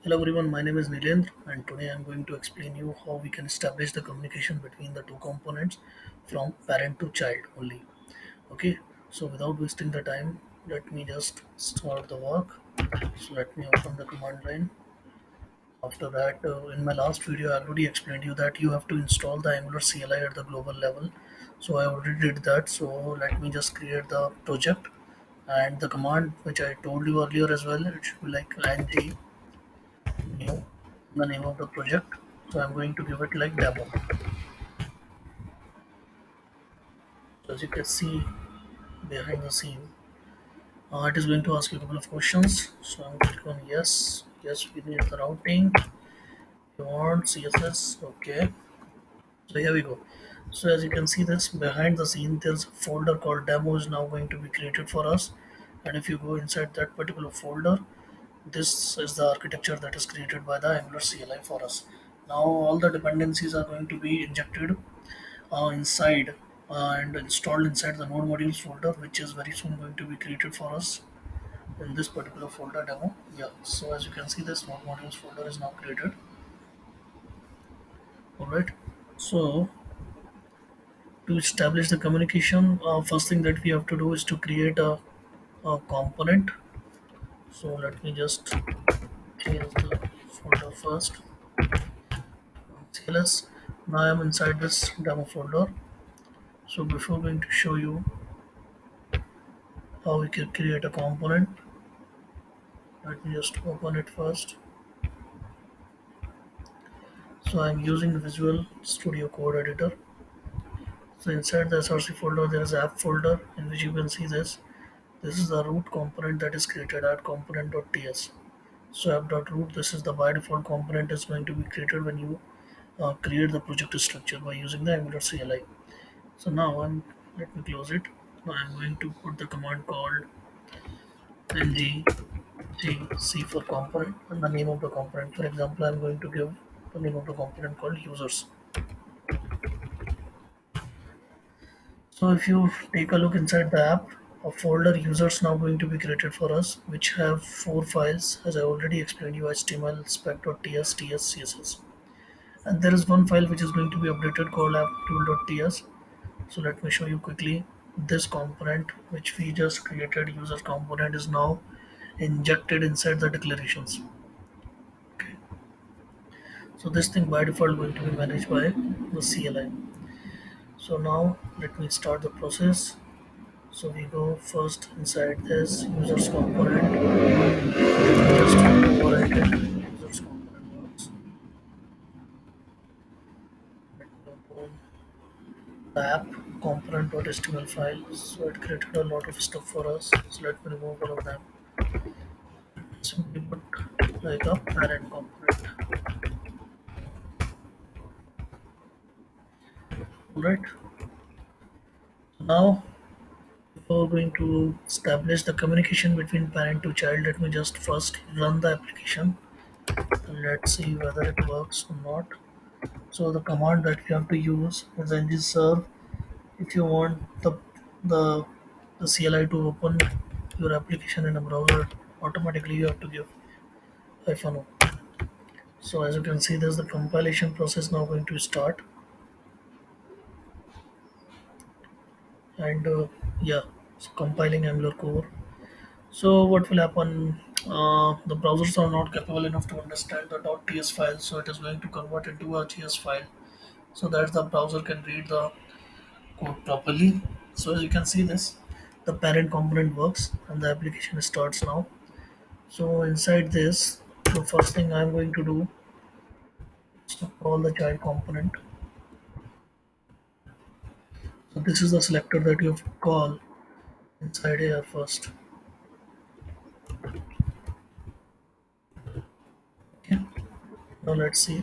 Hello everyone, my name is Nilendra and today I am going to explain you how we can establish the communication between the two components from parent to child only. Okay, so without wasting the time, let me just start the work. So let me open the command line. After that, in my last video, I already explained you that you have to install the Angular CLI at the global level. So I already did that. So let me just create the project and the command which I told you earlier as well. It should be like ng new the name of the project. So I'm going to give it like demo. So as you can see behind the scene, it is going to ask you a couple of questions. So I'm clicking on yes. Yes, we need the routing. You want CSS? Okay. So here we go. So as you can see this behind the scene, there's a folder called demo is now going to be created for us. And if you go inside that particular folder, this is the architecture that is created by the Angular CLI for us. Now all the dependencies are going to be injected inside and installed inside the node modules folder, which is very soon going to be created for us in this particular folder demo. Yeah, so as you can see, this node modules folder is now created. All right, so to establish the communication, first thing that we have to do is to create a component. So let me just change the folder first, cls. Now I am inside this demo folder. So before going to show you how we can create a component, let me just open it first. So I'm using the Visual Studio Code Editor. So inside the src folder there is app folder in which you can see this. This is the root component that is created at component.ts. So app.root, this is the by default component is going to be created when you create the project structure by using the Angular CLI. So now let me close it. Now I'm going to put the command called ngc for component and the name of the component. For example, I'm going to give the name of the component called users. So if you take a look inside the app, a folder users now going to be created for us, which have four files, as I already explained you: HTML, spec.ts, ts, css. And there is one file which is going to be updated called app.tool.ts. So let me show you quickly. This component which we just created, user component, is now injected inside the declarations. So this thing by default going to be managed by the CLI. So now let me start the process. So we go first inside this users component. Just overwrite it. Users component works. Let me open the app component.html file. So it created a lot of stuff for us. So let me remove all of them. Simply put like a parent component. Alright. Now before going to establish the communication between parent to child, let me just first run the application and let's see whether it works or not. So the command that we have to use is ngserve. If you want the the CLI to open your application in a browser, automatically you have to give -o. So as you can see, there's the compilation process now going to start, and yeah, it's compiling Angular core. So what will happen? The browsers are not capable enough to understand the .ts file, so it is going to convert into a JS file, so that the browser can read the code properly. So as you can see this, the parent component works and the application starts now. So inside this, the first thing I'm going to do is to call the child component. So this is the selector that you have to call inside here first. Okay. Now let's see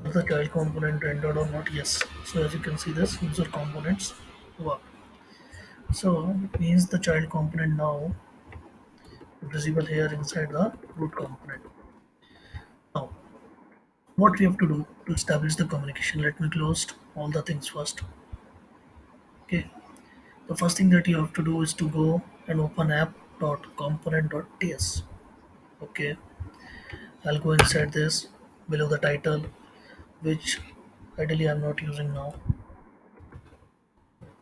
if the child component rendered or not. Yes. So as you can see this user components work. So it means the child component now visible here inside the root component. Now what we have to do to establish the communication, let me close all the things first. Okay, the first thing that you have to do is to go and open app.component.ts. Okay, I'll go inside this below the title, which ideally I'm not using now.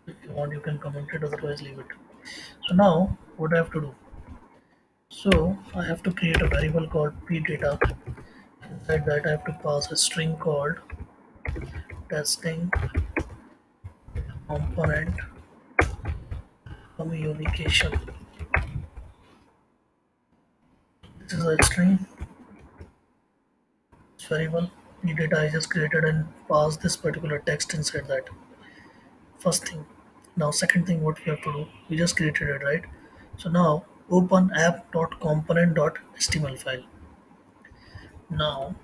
If you want, you can comment it, otherwise leave it. So now, what I have to do? So I have to create a variable called pdata. Inside that, I have to pass a string called testing component communication. This is a string variable. Pdata I just created and pass this particular text inside that. First thing. Now, second thing, what we have to do? We just created it, right? So now, open app.component.html file. Now,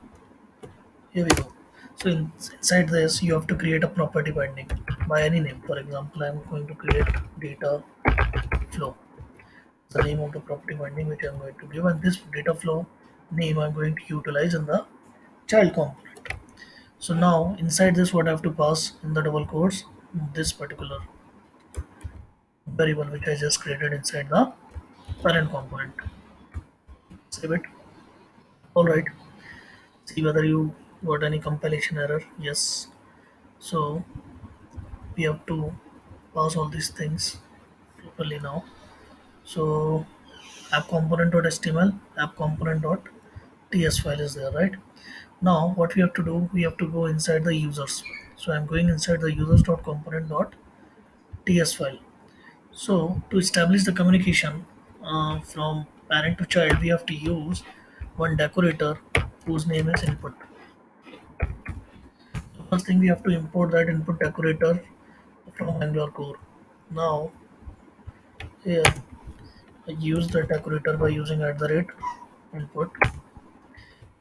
here we go. So inside this, you have to create a property binding by any name. For example, I'm going to create data flow. The name of the property binding which I'm going to give, and this data flow name I'm going to utilize in the child component. So now inside this, what I have to pass in the double quotes, this particular variable which I just created inside the parent component. Save it. All right. See whether you got any compilation error. Yes. So we have to pass all these things properly now. So app component.html, app component.ts file is there, right? Now what we have to do, we have to go inside the users. So I'm going inside the users.component.ts file. So to establish the communication from parent to child, we have to use one decorator whose name is input. So first thing, we have to import that input decorator from Angular core. Now here I use the decorator by using at the rate input,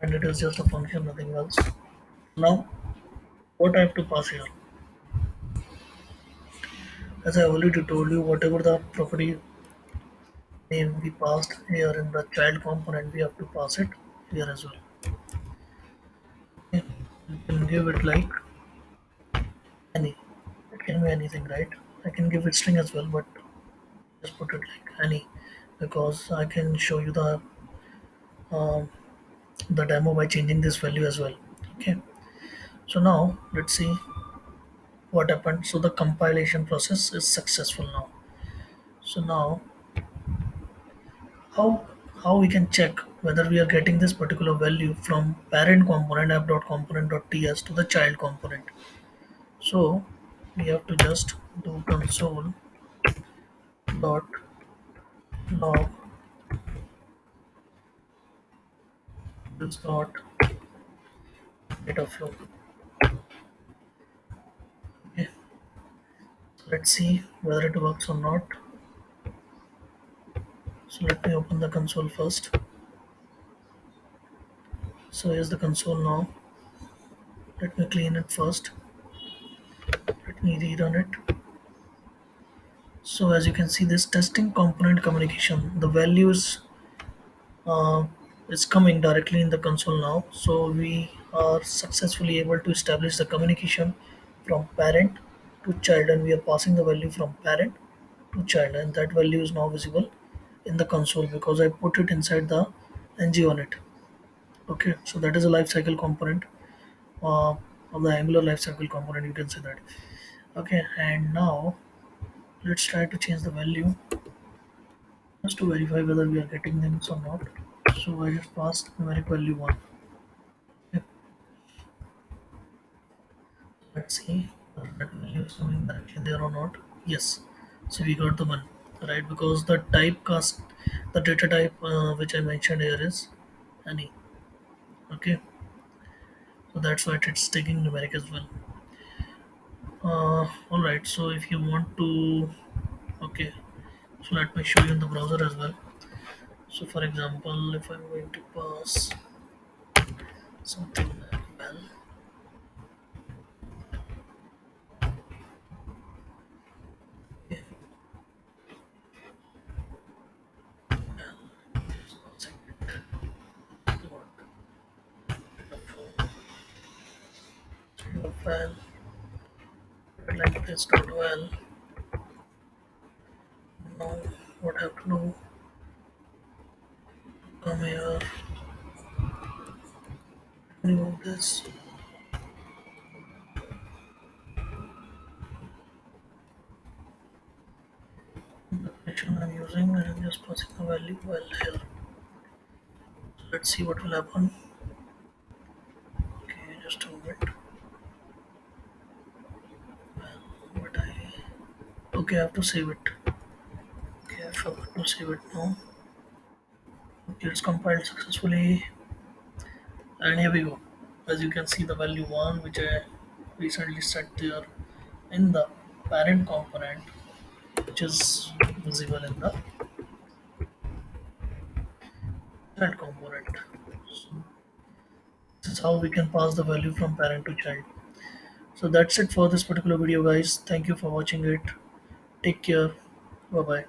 and it is just a function, nothing else. Now what I have to pass here, as I already told you, whatever the property name we passed here in the child component, we have to pass it here as well. Okay. You can give it like any, it can be anything, right? I can give it string as well, but just put it like any, because I can show you um, the demo by changing this value as well. Okay, so now let's see what happened. So the compilation process is successful now. So now how how we can check whether we are getting this particular value from parent component app.component.ts to the child component. So we have to just do console dot log this dot data flow. Okay, so let's see whether it works or not. So let me open the console first. So here's the console now. Let me clean it first. Let me rerun it. So as you can see, this testing component communication, the values uh, is coming directly in the console now. So we are successfully able to establish the communication from parent to child, and we are passing the value from parent to child, and that value is now visible in the console because I put it inside the ng on it. Okay, so that is a lifecycle component uh, of the Angular lifecycle component. You can say that. Okay, and now let's try to change the value just to verify whether we are getting them or not. So I just passed numeric value 1. Yep. Let's see whether that value is coming directly there or not. Yes. So we got the 1, right? Because the typecast, the data type which I mentioned here is any. Okay. So that's why it's taking numeric as well. Alright. So if you want to, okay. So let me show you in the browser as well. So for example, if I'm going to pass something like well, okay, file like this dot well. Now what I have to do, come here, Remove this. The connection I'm using, and I'm just passing the value well here. Let's see what will happen. Okay, just a moment. But I okay, I have to save it. Okay, I forgot to save it now. Okay, it's compiled successfully, and here we go. As you can see, the value one, which I recently set there in the parent component, which is visible in the child component. So this is how we can pass the value from parent to child. So that's it for this particular video, guys. Thank you for watching it. Take care. Bye bye.